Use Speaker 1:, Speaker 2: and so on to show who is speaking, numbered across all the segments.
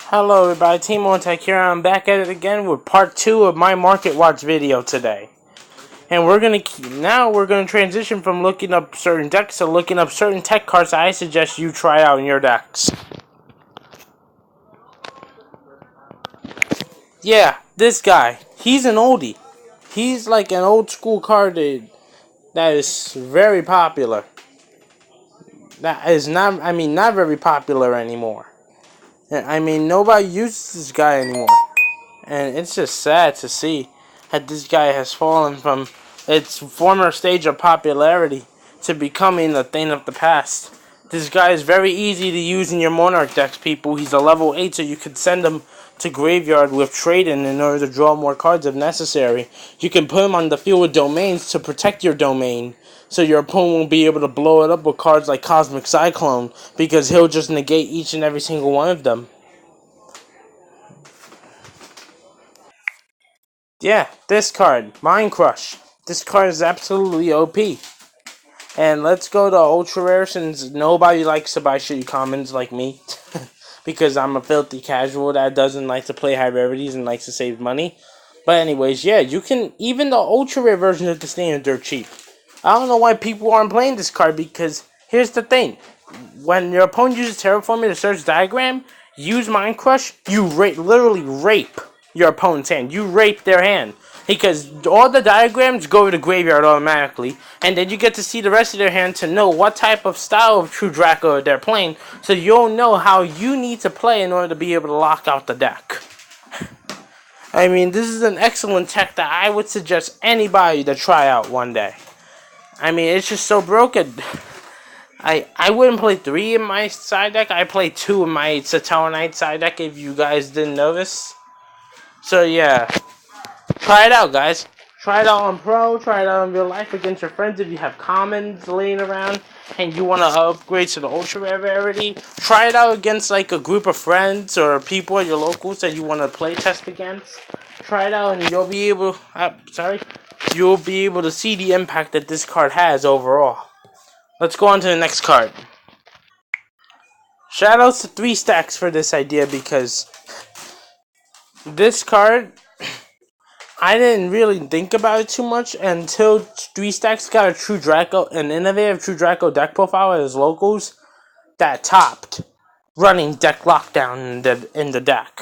Speaker 1: Hello everybody, Team Tech here. I'm back at it again with part 2 of my Market Watch video today. And we're gonna transition from looking up certain decks to looking up certain tech cards that I suggest you try out in your decks. Yeah, this guy. He's an oldie. He's like an old school card that is very popular. That is not very popular anymore. Nobody uses this guy anymore. And it's just sad to see that this guy has fallen from its former stage of popularity to becoming a thing of the past. This guy is very easy to use in your Monarch decks, people. He's a level 8, so you could send him to Graveyard with trade-in order to draw more cards if necessary. You can put him on the field with domains to protect your domain, so your opponent won't be able to blow it up with cards like Cosmic Cyclone, because he'll just negate each and every single one of them. Yeah, this card, Mind Crush. This card is absolutely OP. And let's go to Ultra Rare since nobody likes to buy shitty commons like me. Because I'm a filthy casual that doesn't like to play high rarities and likes to save money. But anyways, yeah, you can, even the Ultra Rare version of the standard, they're cheap. I don't know why people aren't playing this card because here's the thing. When your opponent uses Terraforming to search diagram, use Mind Crush, you literally rape your opponent's hand. You rape their hand. Because all the diagrams go to the graveyard automatically, and then you get to see the rest of their hand to know what type of style of True Draco they're playing, so you'll know how you need to play in order to be able to lock out the deck. This is an excellent tech that I would suggest anybody to try out one day. It's just so broken. I wouldn't play 3 in my side deck. I play 2 in my Satellarknight side deck if you guys didn't notice. So yeah, try it out, guys. Try it out on Pro. Try it out in real life against your friends if you have commons laying around and you want to upgrade to the Ultra Rare rarity. Try it out against like a group of friends or people at your locals that you want to play test against. Try it out and you'll be able. You'll be able to see the impact that this card has overall. Let's go on to the next card. Shoutouts to 3 Stacks for this idea because this card, I didn't really think about it too much until 3 Stacks got a True Draco, an innovative True Draco deck profile as locals that topped running deck lockdown in the deck.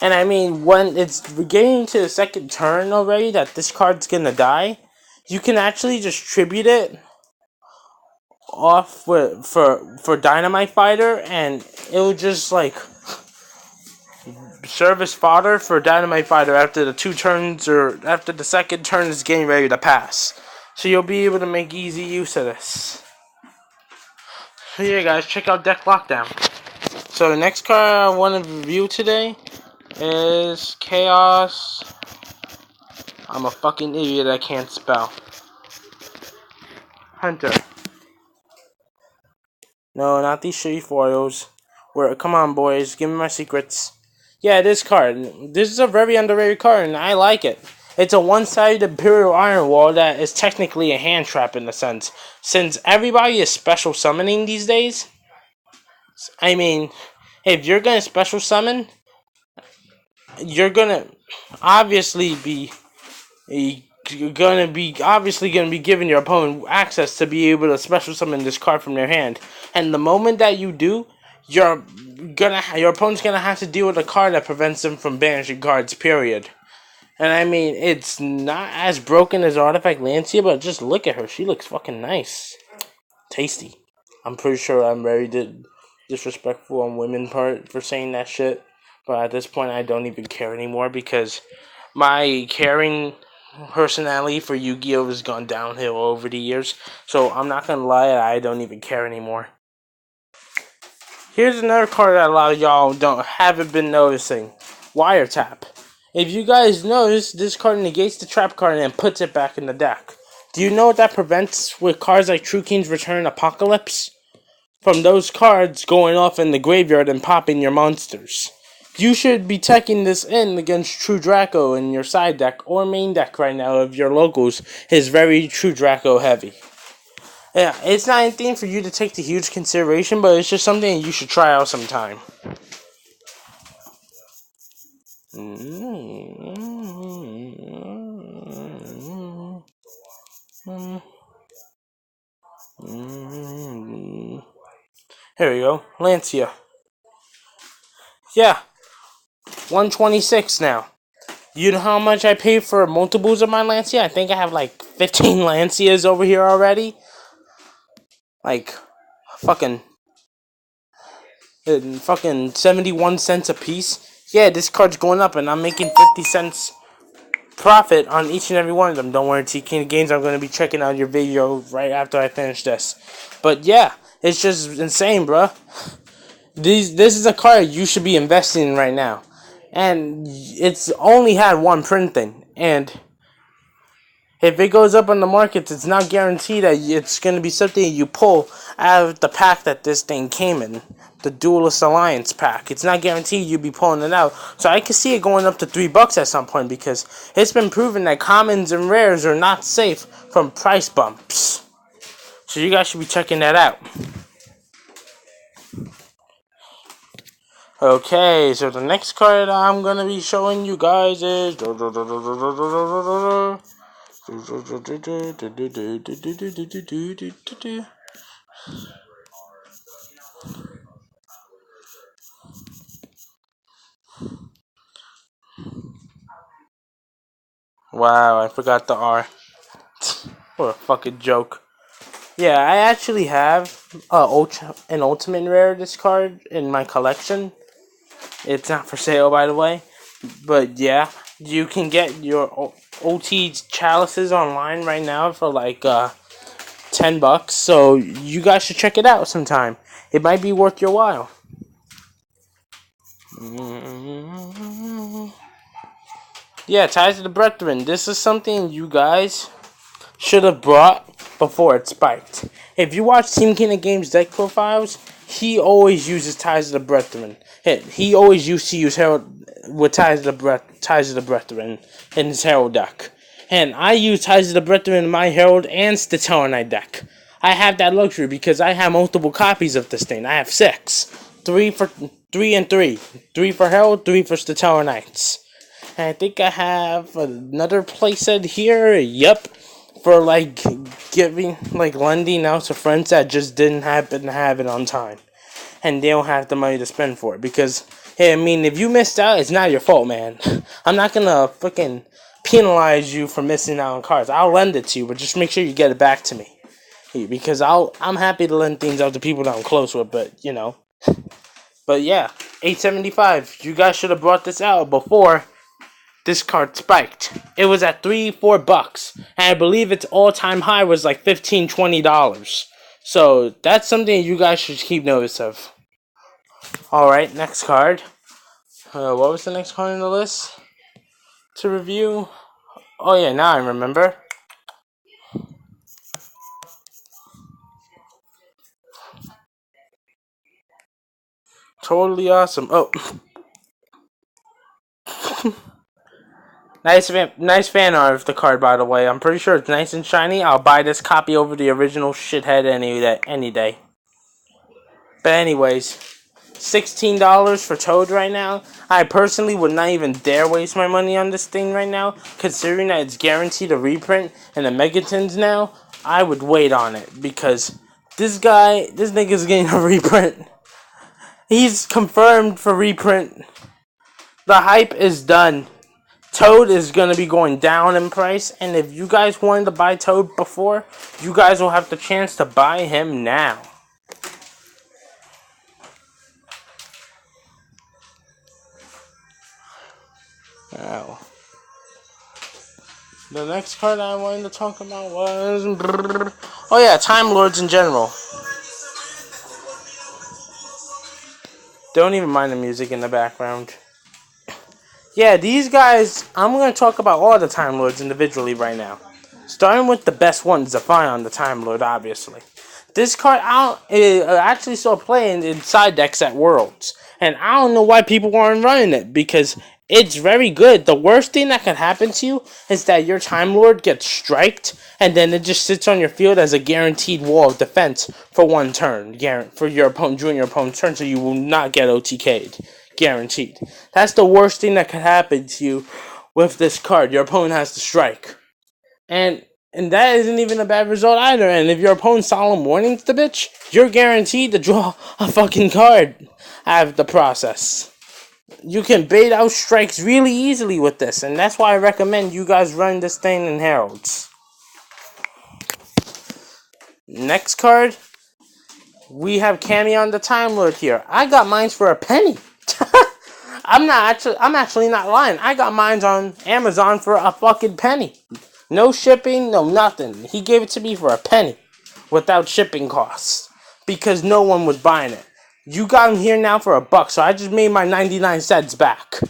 Speaker 1: And when it's getting to the second turn already that this card's gonna die, you can actually just tribute it off for Dynamite Fighter, and it'll just like serve as fodder for Dynamite Fighter after the 2 turns or after the second turn is getting ready to pass. So you'll be able to make easy use of this. So yeah, guys, check out Deck Lockdown. So the next card I want to review today is Chaos. I'm a fucking idiot, I can't spell. Hunter. No, not these shitty foils. Come on, boys, give me my secrets. Yeah, this card. This is a very underrated card, and I like it. It's a one-sided Imperial Iron Wall that is technically a hand trap in a sense. Since everybody is special summoning these days, if you're gonna special summon, you're gonna obviously be giving your opponent access to be able to special summon this card from their hand. And the moment that you do, your opponent's gonna have to deal with a card that prevents them from banishing cards, period. And it's not as broken as Artifact Lancia, but just look at her. She looks fucking nice. Tasty. I'm pretty sure I'm very disrespectful on women's part for saying that shit. But at this point, I don't even care anymore because my caring personality for Yu-Gi-Oh! Has gone downhill over the years. So I'm not gonna lie, I don't even care anymore. Here's another card that a lot of y'all haven't been noticing. Wiretap. If you guys notice, this card negates the trap card and puts it back in the deck. Do you know what that prevents with cards like True King's Return Apocalypse? From those cards going off in the graveyard and popping your monsters. You should be teching this in against True Draco in your side deck or main deck right now if your locals is very True Draco heavy. Yeah, it's not anything for you to take to huge consideration, but it's just something you should try out sometime. Here we go. Lancia. Yeah, 126 now. You know how much I paid for multiples of my Lancia? I think I have like 15 Lancias over here already. Like, fucking, fucking 71 cents a piece. Yeah, this card's going up and I'm making 50 cents profit on each and every one of them. Don't worry, TK Games, I'm going to be checking out your video right after I finish this. But yeah, it's just insane, bruh. This is a card you should be investing in right now. And it's only had one printing. And if it goes up on the markets, it's not guaranteed that it's going to be something you pull out of the pack that this thing came in. The Duelist Alliance pack. It's not guaranteed you'll be pulling it out. So I can see it going up to $3 at some point because it's been proven that commons and rares are not safe from price bumps. So you guys should be checking that out. Okay, so the next card I'm going to be showing you guys is... Wow, I forgot the R. What a fucking joke. Yeah, I actually have an Ultimate Rare this card in my collection. It's not for sale, by the way. But yeah, you can get your OT chalices online right now for like $10. So you guys should check it out sometime. It might be worth your while. Yeah, Ties of the Brethren. This is something you guys should have brought before it spiked. If you watch Team King of Games deck profiles, he always uses Ties of the Brethren. He always used to use Herald with Ties of the Brethren in his Herald deck. And I use Ties of the Brethren in my Herald and Stellar deck. I have that luxury because I have multiple copies of this thing. I have 6. 3 for 3 and 3. 3 for Herald, 3 for Stellar Knights. And I think I have another playset here. Yep. For like lending out to friends that just didn't happen to have it on time. And they don't have the money to spend for it. Because, hey, I mean, if you missed out, it's not your fault, man. I'm not gonna fucking penalize you for missing out on cards. I'll lend it to you, but just make sure you get it back to me. Because I'm happy to lend things out to people that I'm close with, but, you know. But yeah, $8.75. You guys should have brought this out before this card spiked. It was at $3-4, and I believe its all-time high was like $15-20. So that's something you guys should keep notice of. All right, next card. What was the next card on the list to review? Oh yeah, now I remember. Totally awesome. Oh. Nice fan art of the card, by the way. I'm pretty sure it's nice and shiny. I'll buy this copy over the original shithead any day. But anyways, $16 for Toad right now. I personally would not even dare waste my money on this thing right now, considering that it's guaranteed a reprint and the Megatons now. I would wait on it because this nigga's getting a reprint. He's confirmed for reprint. The hype is done. Toad is going to be going down in price, and if you guys wanted to buy Toad before, you guys will have the chance to buy him now. Wow. The next card I wanted to talk about was... Oh yeah, Time Lords in general. Don't even mind the music in the background. Yeah, these guys, I'm going to talk about all the Time Lords individually right now. Starting with the best one, Zephion, the Time Lord, obviously. This card, I actually saw playing in side decks at Worlds. And I don't know why people weren't running it, because it's very good. The worst thing that can happen to you is that your Time Lord gets striked, and then it just sits on your field as a guaranteed wall of defense for one turn. For your opponent, during your opponent's turn, so you will not get OTK'd. guaranteed. That's the worst thing that could happen to you with this card. Your opponent has to strike. And that isn't even a bad result either. And if your opponent solemn warnings the bitch, you're guaranteed to draw a fucking card out of the process. You can bait out strikes really easily with this, and that's why I recommend you guys run this thing in Heralds. Next card, we have Cammy on the Time Lord here. I got mine for a penny. I'm actually not lying. I got mine on Amazon for a fucking penny. No shipping, no nothing. He gave it to me for a penny without shipping costs because no one was buying it. You got him here now for $1, so I just made my 99 cents back.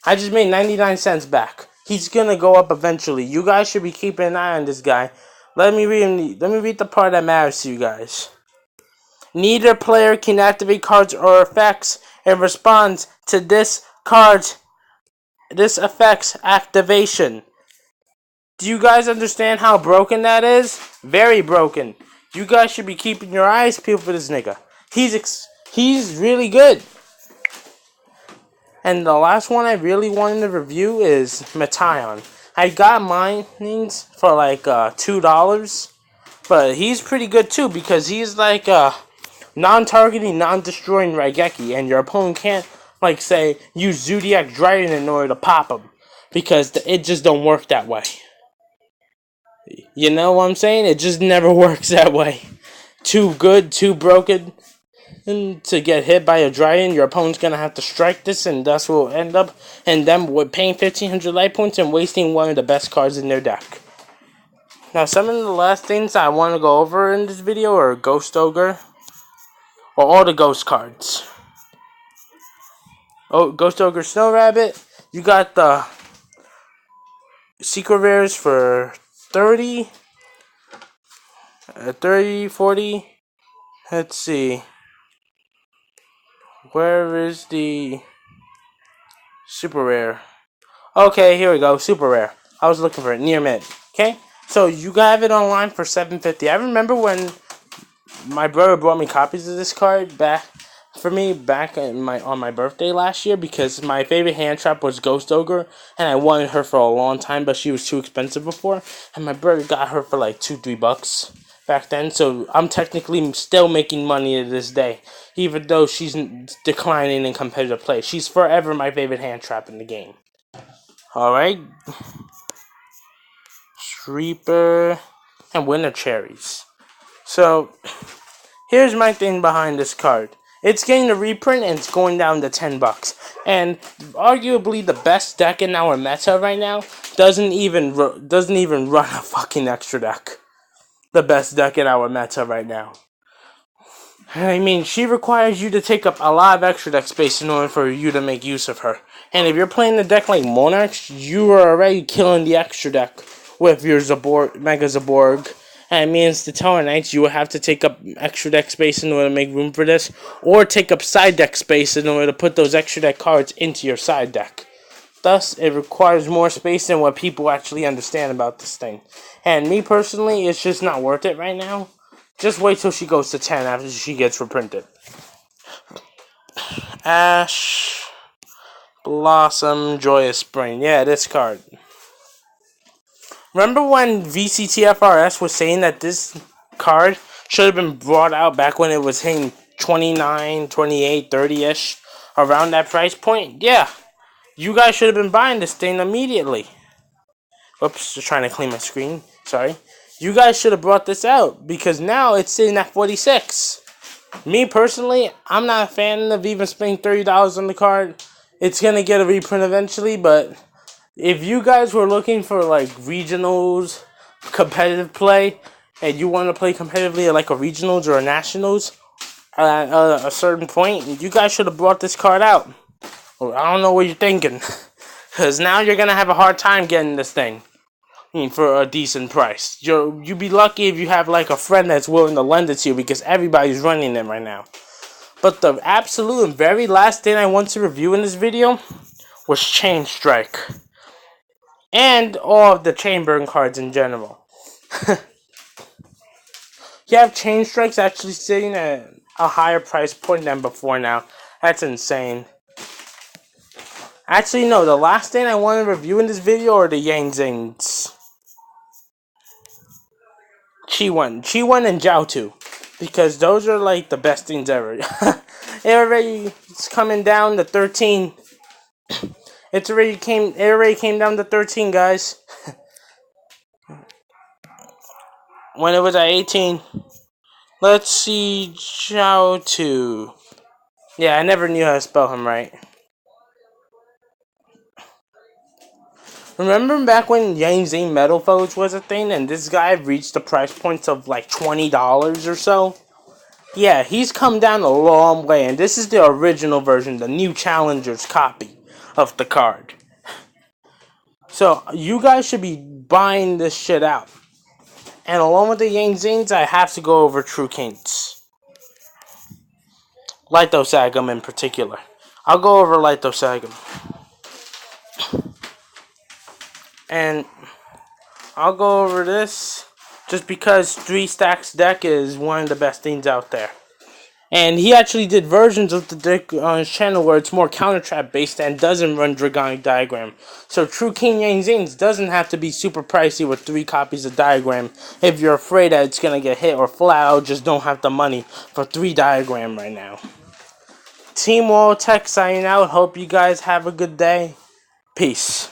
Speaker 1: I just made 99 cents back. He's gonna go up eventually. You guys should be keeping an eye on this guy. Let me read the part that matters to you guys. Neither player can activate cards or effects in response to this effect's activation. Do you guys understand how broken that is? Very broken. You guys should be keeping your eyes peeled for this nigga. He's really good. And the last one I really wanted to review is Metaion. I got mine for like $2, but he's pretty good too because he's like non-targeting, non-destroying Raigeki, and your opponent can't like say use Zodiac Dragon in order to pop him because it just don't work that way. You know what I'm saying? It just never works that way. Too good, too broken. And to get hit by a dragon, your opponent's gonna have to strike this, and thus will end up and them with paying 1,500 life points and wasting one of the best cards in their deck. Now, some of the last things I want to go over in this video are Ghost Ogre, or all the ghost cards. Oh, Ghost Ogre Snow Rabbit. You got the Secret Rares for 30, 40. Let's see. Where is the super rare? Okay, here we go. Super rare. I was looking for it near mid. Okay, so you have it online for $7.50. I remember when my brother brought me copies of this card back on my birthday last year because my favorite hand trap was Ghost Ogre, and I wanted her for a long time, but she was too expensive before, and my brother got her for like $2-3 back then. So I'm technically still making money to this day, even though she's declining in competitive play. She's forever my favorite hand trap in the game. Alright. Reaper and Winter Cherries. So, here's my thing behind this card. It's getting a reprint and it's going down to $10. And arguably the best deck in our meta right now doesn't even run a fucking extra deck. The best deck in our meta right now. I mean, she requires you to take up a lot of extra deck space in order for you to make use of her. And if you're playing the deck like Monarchs, you are already killing the extra deck with your Mega Zaborg. And it means the Tower Knights, you will have to take up extra deck space in order to make room for this. Or take up side deck space in order to put those extra deck cards into your side deck. Thus, it requires more space than what people actually understand about this thing. And me personally, it's just not worth it right now. Just wait till she goes to 10 after she gets reprinted. Ash Blossom Joyous Spring. Yeah, this card. Remember when VCTFRS was saying that this card should have been brought out back when it was hitting 29, 28, 30-ish? Around that price point? Yeah. You guys should have been buying this thing immediately. Oops, just trying to clean my screen. Sorry. You guys should have brought this out because now it's sitting at 46. Me personally, I'm not a fan of even spending $30 on the card. It's gonna get a reprint eventually, but if you guys were looking for like regionals, competitive play, and you want to play competitively at like a regionals or a nationals at a certain point, you guys should have brought this card out. Well, I don't know what you're thinking, because now you're gonna have a hard time getting this thing. For a decent price. You'd be lucky if you have like a friend that's willing to lend it to you because everybody's running them right now. But the absolute and very last thing I want to review in this video was Chain Strike. And all of the Chain Burn cards in general. You have Chain Strikes actually sitting at a higher price point than before now. That's insane. Actually, no. The last thing I want to review in this video are the Yang Zings. Chi1 and Jiao because those are like the best things ever. It's coming down to 13. It already came down to 13, guys. When it was at 18. Let's see, Jiao. Yeah, I never knew how to spell him right. Remember back when Yang Zing Metal Foes was a thing, and this guy reached the price points of like $20 or so? Yeah, he's come down a long way, and this is the original version, the new Challenger's copy of the card. So, you guys should be buying this shit out. And along with the Yang Zings, I have to go over True Kings. Lithosagum in particular. I'll go over Lithosagum. And I'll go over this just because 3 Stacks deck is one of the best things out there. And he actually did versions of the deck on his channel where it's more counter trap based and doesn't run Dragonic Diagram. So True King Yang Zings doesn't have to be super pricey with 3 copies of Diagram if you're afraid that it's going to get hit or flat out just don't have the money for 3 Diagram right now. Team World Tech signing out. Hope you guys have a good day. Peace.